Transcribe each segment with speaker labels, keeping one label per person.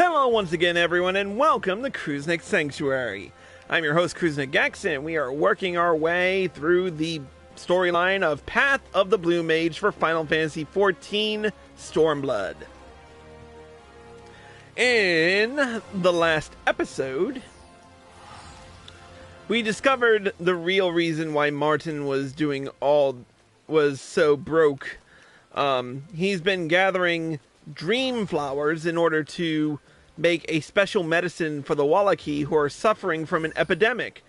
Speaker 1: Hello once again, everyone, and welcome to Cruznik Sanctuary. I'm your host, Cruznik Gex, and we are working our way through the storyline of Path of the Blue Mage for Final Fantasy XIV Stormblood. In the last episode, we discovered the real reason why Martin was so broke. He's been gathering dream flowers in order to make a special medicine for the Wallaki who are suffering from an epidemic.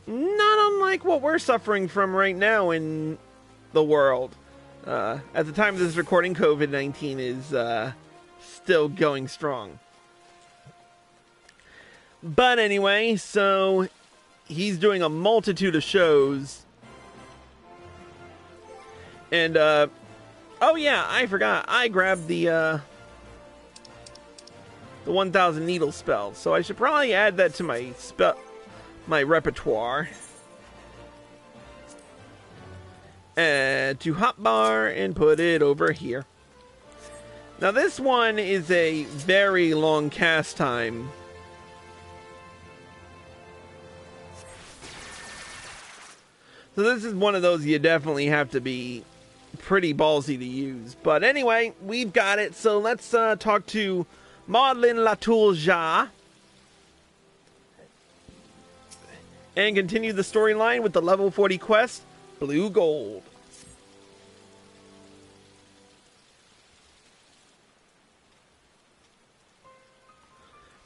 Speaker 1: Not unlike what we're suffering from right now in the world. At the time of this recording, COVID-19 is still going strong. But anyway, so he's doing a multitude of shows. And, oh yeah, I forgot. I grabbed the 1000 needle spell, so I should probably add that to my repertoire. Add to hotbar and put it over here. Now this one is a very long cast time. So this is one of those you definitely have to be pretty ballsy to use. But anyway, we've got it. So let's talk to Maudlin Latool Ja and continue the storyline with the level 40 quest, Blue Gold.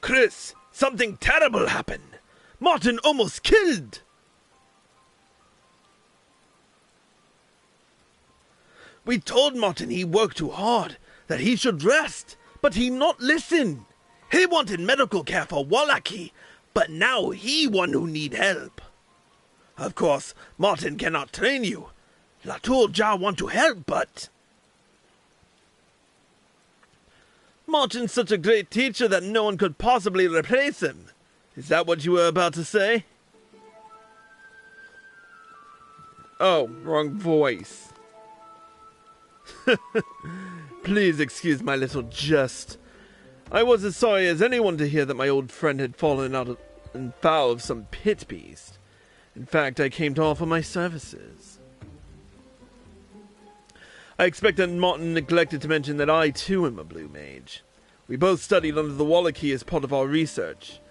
Speaker 1: Chris, something terrible happened. Martin almost killed. We told Martin he worked too hard, that he should rest, but he not listen. He wanted medical care for Wallaki, but now he one who need help. Of course, Martin cannot train you. Latool Ja want to help, but Martin's such a great teacher that no one could possibly replace him. Is that what you were about to say? Oh, wrong voice. Please excuse my little jest. I was as sorry as anyone to hear that my old friend had fallen out in foul of some pit beast. In fact, I came to offer my services. I expect that Martin neglected to mention that I too am a Blue Mage. We both studied under the Wallaki as part of our research.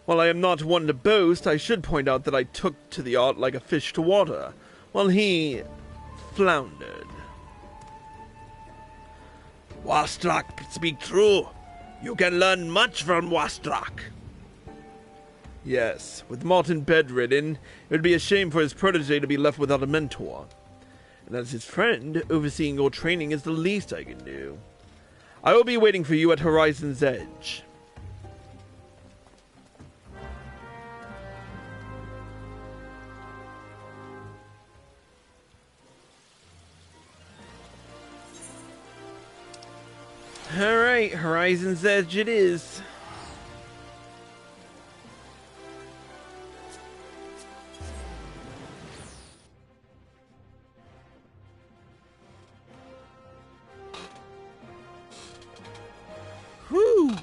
Speaker 1: While I am not one to boast, I should point out that I took to the art like a fish to water, while he floundered. Wastrak speak true. You can learn much from Wastrak. Yes, with Martin bedridden, it would be a shame for his protege to be left without a mentor. And as his friend, overseeing your training is the least I can do. I will be waiting for you at Horizon's Edge. Alright, Horizon's Edge it is. Whew!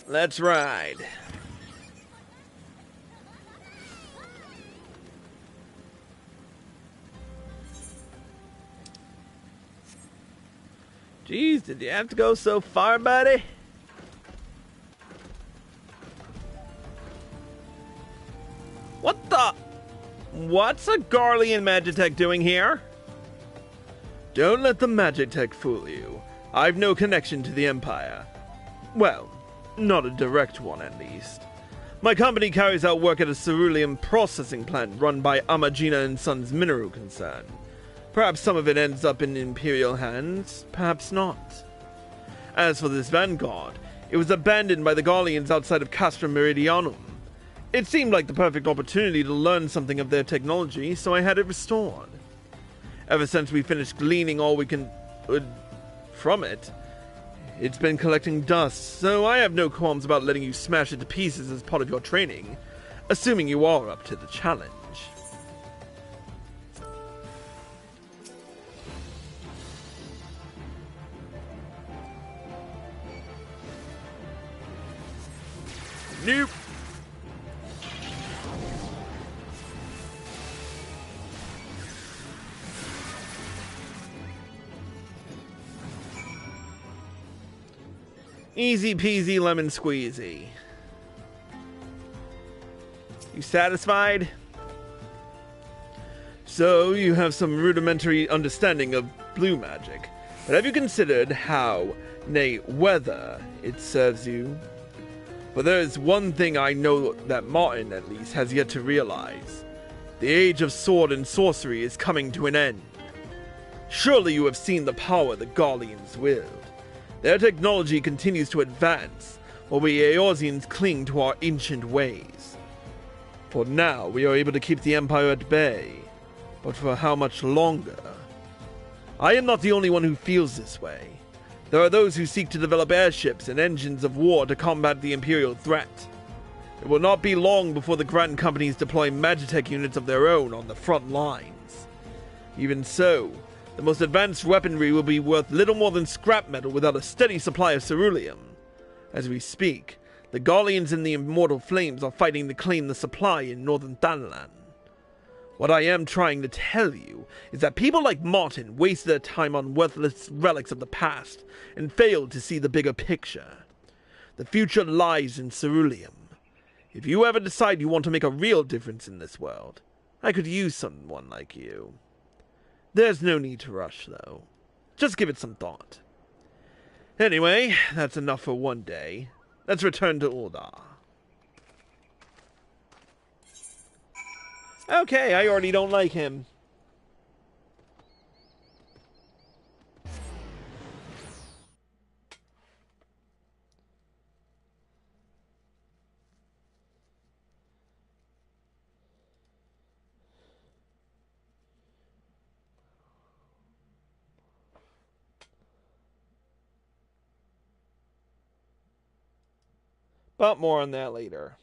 Speaker 1: Let's ride. Jeez, did you have to go so far, buddy? What the? What's a Garlean Magitech doing here? Don't let the Magitech fool you. I've no connection to the Empire. Well, not a direct one at least. My company carries out work at a cerulean processing plant run by Amagina and Sons Mineral Concern. Perhaps some of it ends up in Imperial hands, perhaps not. As for this Vanguard, it was abandoned by the Garleans outside of Castra Meridianum. It seemed like the perfect opportunity to learn something of their technology, so I had it restored. Ever since we finished gleaning all we can from it, it's been collecting dust, so I have no qualms about letting you smash it to pieces as part of your training, assuming you are up to the challenge. Nope. Easy peasy lemon squeezy. You satisfied? So, you have some rudimentary understanding of blue magic. But have you considered how, nay, whether, it serves you? For there is one thing I know that Martin, at least, has yet to realize. The age of sword and sorcery is coming to an end. Surely you have seen the power the Garleans wield. Their technology continues to advance, while we Eorzeans cling to our ancient ways. For now, we are able to keep the Empire at bay. But for how much longer? I am not the only one who feels this way. There are those who seek to develop airships and engines of war to combat the Imperial threat. It will not be long before the Grand Companies deploy Magitech units of their own on the front lines. Even so, the most advanced weaponry will be worth little more than scrap metal without a steady supply of ceruleum. As we speak, the Garleans and the Immortal Flames are fighting to claim the supply in northern Thanalan. What I am trying to tell you is that people like Martin waste their time on worthless relics of the past and fail to see the bigger picture. The future lies in ceruleum. If you ever decide you want to make a real difference in this world, I could use someone like you. There's no need to rush, though. Just give it some thought. Anyway, that's enough for one day. Let's return to Ul'dah. Okay, I already don't like him. But more on that later.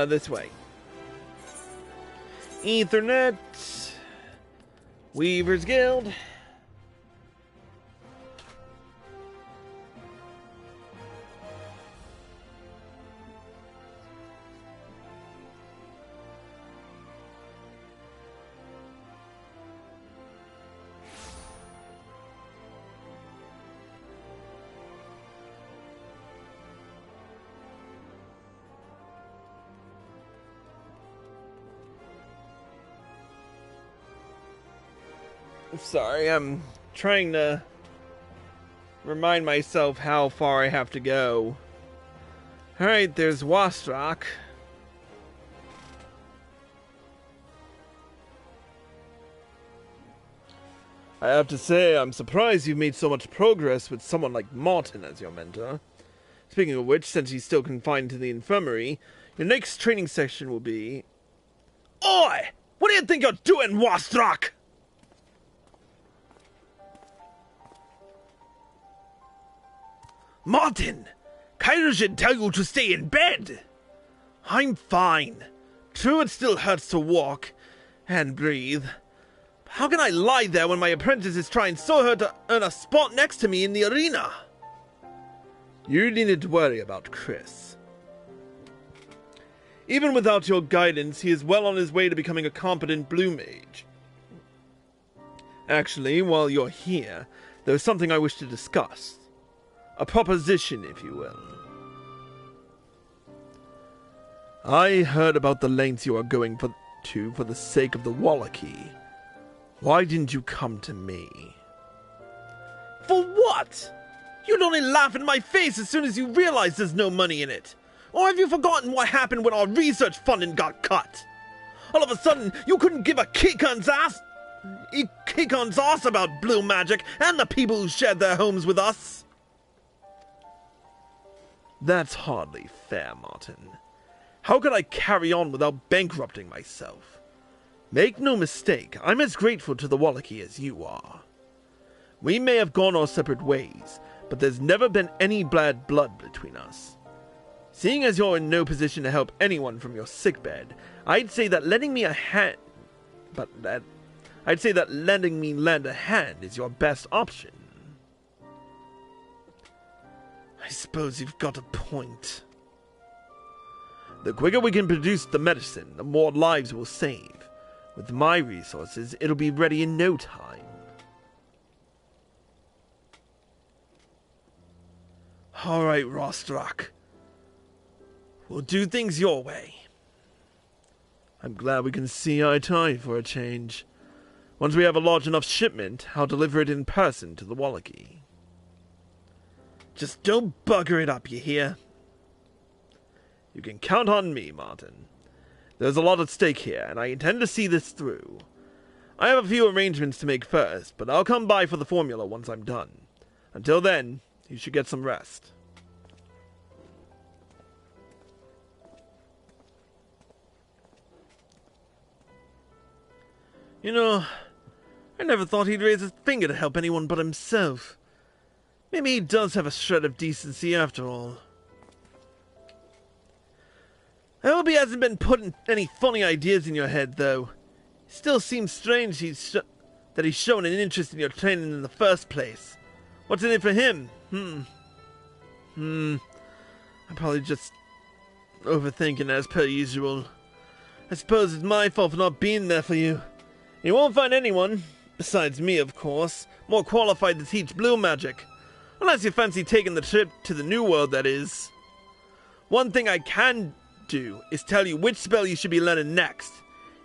Speaker 1: This way. Ethernet. Weaver's Guild. Sorry, I'm trying to remind myself how far I have to go. Alright, there's Wastrock. I have to say, I'm surprised you've made so much progress with someone like Martin as your mentor. Speaking of which, since he's still confined to the infirmary, your next training session will be... Oi! What do you think you're doing, Wastrock? Martin! Kyra should tell you to stay in bed! I'm fine. True, it still hurts to walk and breathe. How can I lie there when my apprentice is trying so hard to earn a spot next to me in the arena? You needn't worry about Chris. Even without your guidance, he is well on his way to becoming a competent Blue Mage. Actually, while you're here, there's something I wish to discuss. A proposition, if you will. I heard about the lengths you are going to for the sake of the Wallachie. Why didn't you come to me? For what? You'd only laugh in my face as soon as you realize there's no money in it. Or have you forgotten what happened when our research funding got cut? All of a sudden, you couldn't give a Kikon's ass about blue magic and the people who shared their homes with us. That's hardly fair, Martin. How could I carry on without bankrupting myself? Make no mistake, I'm as grateful to the Wallachie as you are. We may have gone our separate ways, but there's never been any bad blood between us. Seeing as you're in no position to help anyone from your sickbed, I'd say that lending me a hand... I'd say that letting me lend a hand is your best option. I suppose you've got a point. The quicker we can produce the medicine, the more lives we'll save. With my resources, it'll be ready in no time. Alright, Rostrak. We'll do things your way. I'm glad we can see eye to eye for a change. Once we have a large enough shipment, I'll deliver it in person to the Wallachie. Just don't bugger it up, you hear? You can count on me, Martin. There's a lot at stake here, and I intend to see this through. I have a few arrangements to make first, but I'll come by for the formula once I'm done. Until then, you should get some rest. You know, I never thought he'd raise his finger to help anyone but himself. Maybe he does have a shred of decency after all. I hope he hasn't been putting any funny ideas in your head, though. It still seems strange that he's shown an interest in your training in the first place. What's in it for him? I'm probably just overthinking as per usual. I suppose it's my fault for not being there for you. You won't find anyone, besides me of course, more qualified to teach blue magic. Unless you fancy taking the trip to the New World, that is. One thing I can do is tell you which spell you should be learning next.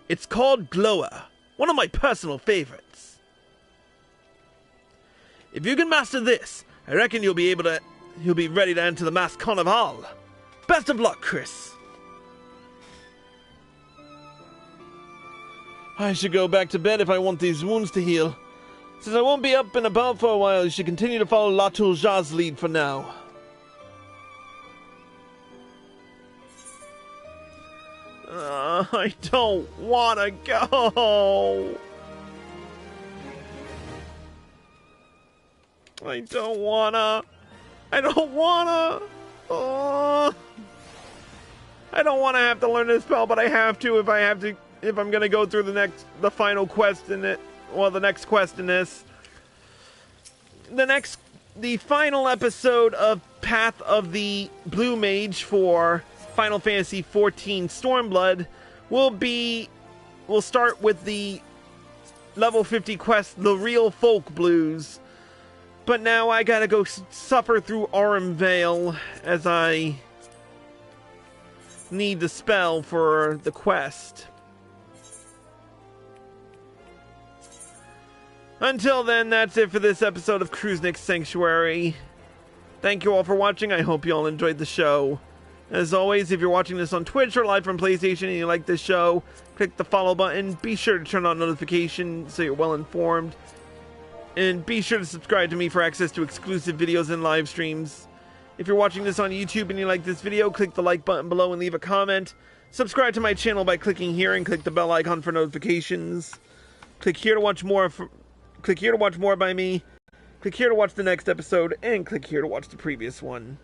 Speaker 1: It's called Glower, one of my personal favorites. If you can master this, I reckon you'll be ready to enter the Mass Carnival. Best of luck, Chris. I should go back to bed if I want these wounds to heal. Since I won't be up and about for a while, you should continue to follow Latool Ja's lead for now. I don't wanna go. I don't wanna. I don't wanna have to learn this spell, but I have to if I'm gonna go through the final quest in it. Well, the next quest in this. The final episode of Path of the Blue Mage for Final Fantasy XIV Stormblood will start with the level 50 quest, The Real Folk Blues. But now I gotta go suffer through Aurum Vale as I need the spell for the quest. Until then, that's it for this episode of Kruznik's Sanctuary. Thank you all for watching. I hope you all enjoyed the show. As always, if you're watching this on Twitch or live from PlayStation and you like this show, click the follow button. Be sure to turn on notifications so you're well informed. And be sure to subscribe to me for access to exclusive videos and live streams. If you're watching this on YouTube and you like this video, click the like button below and leave a comment. Subscribe to my channel by clicking here and click the bell icon for notifications. Click here to watch more by me. Click here to watch the next episode, and click here to watch the previous one.